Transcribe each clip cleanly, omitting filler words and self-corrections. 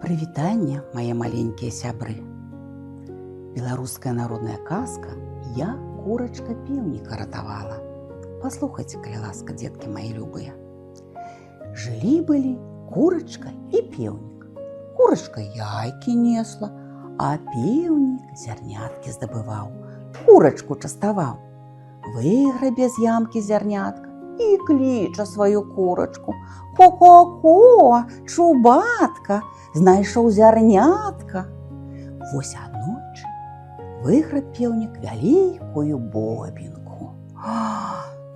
Прывітанне, мае маленькія сябры. Беларуская народная казка «Я курачка пеўніка ратавала». Паслухайце, калі ласка, дзеткі мои любыя. Жылі-былі курачка і пеўнік. Курачка яйкі несла, а пеўнік зярняткі здабываў, курачку частаваў. Выграбе з ямкі зярнятка і кліча сваю курачку: «Ко-ко-ко, чубатка, знайшоў зярнятка». Вось аднойчы выграб пеўнік вялікую бобінку.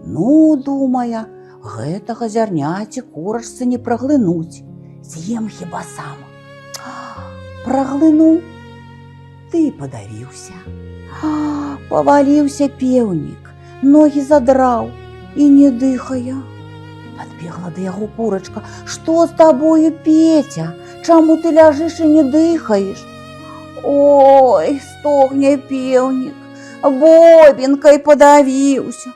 Ну, думае, гэтага зярняці курачцы не праглынуць, з'ем хіба сам. Праглынуў, ты падавіўся. Паваліўся пеўнік, ногі задраў і не дыхае. Падбегла да яго курачка: «Што з табою, Петя? Чаму ты ляжыш і не дыхаеш?» «Ой, стогне пеўнік, бобінкай падавіўся».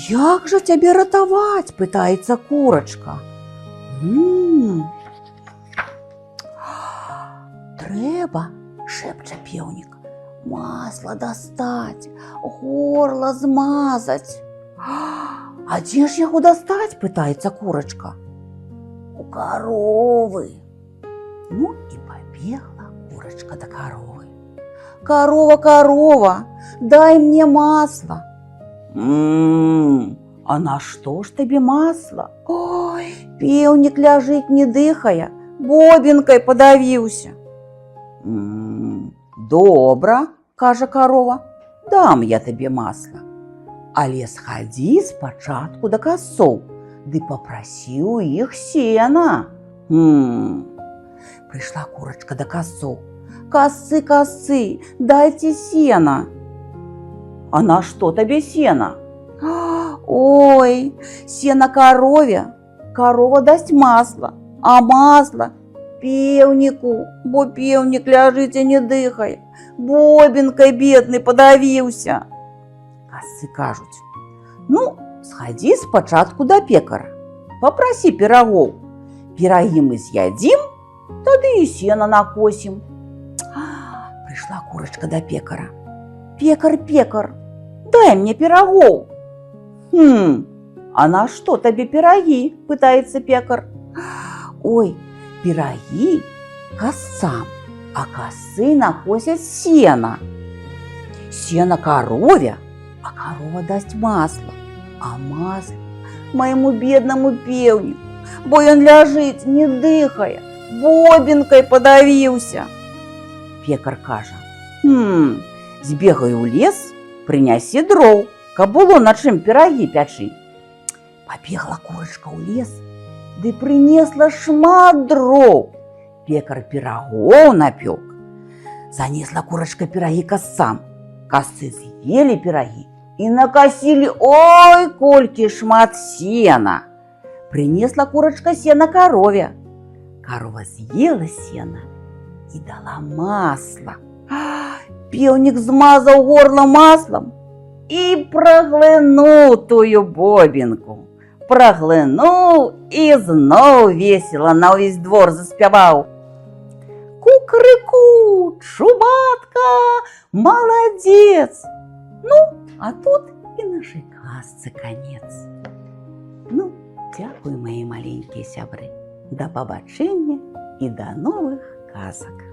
«Як жа цябе ратаваць?» – пытаецца курачка. «Трэба, – шэпча пеўнік, – масла дастаць, горла змазаць». «А дзе ж яго дастаць?» – пытаецца курачка. «У каровы». Ну і пабегла курачка да каровы. «Карова, карова, дай мне масла». «А на што ж табе масла?» «Ой, пеўнік ляжыць не дыхае, бобінкай падавіўся». «Добра, – кажа карова, – дам я табе масла. Але схадзі спачатку да касоў, ды папрасі ў іх сена». Прыйшла курачка да касоў. «Касы, касы, дайце сена». «А на што табе сена?» «Ой, сена карове, карова дасць масла, а масла пеўніку, бо пеўнік ляжыць і не дыхае, бобінкай бедны падавіўся». Касы кажуць: «Ну, схадзі спачатку да пекара, папрасі пірагоў, пірагі мы з'ядзім, тады і сена накосім». Прыйшла курачка да пекара. «Пекар, пекар, дай мне пірагоў». «А на што табе пірагі?» – пытаецца пекар. «Ой, пірагі касцам, а касы накосяць сена. Сена карове, а карова дасць масла, а масла майму беднаму пеўніку, бо ён ляжыць, не дыхае, бобінкай падавіўся». Пекар кажа: «Збегай у лес, прынясі дроў, каб было на чым пірагі пячы». Пабегла курачка ў лес, ды прынесла шмат дроў. Пекар пірагоў напёк. Занесла курачка пірагі касцам. Касы з'елі пірагі і накасілі ой колькі шмат сена. Прынесла курачка сена карове. Карова з'ела сена і дала масла. Пеўнік змазаў горла маслам і праглынуў тую бобінку. Праглынуў і зноў весела на ўвесь двор заспяваў: «Кукрыку, чубатка, маладзец». Ну, а тут і нашай казцы канец. Ну, дзякуй, мае маленькія сябры. Да пабачэння і да новых казак.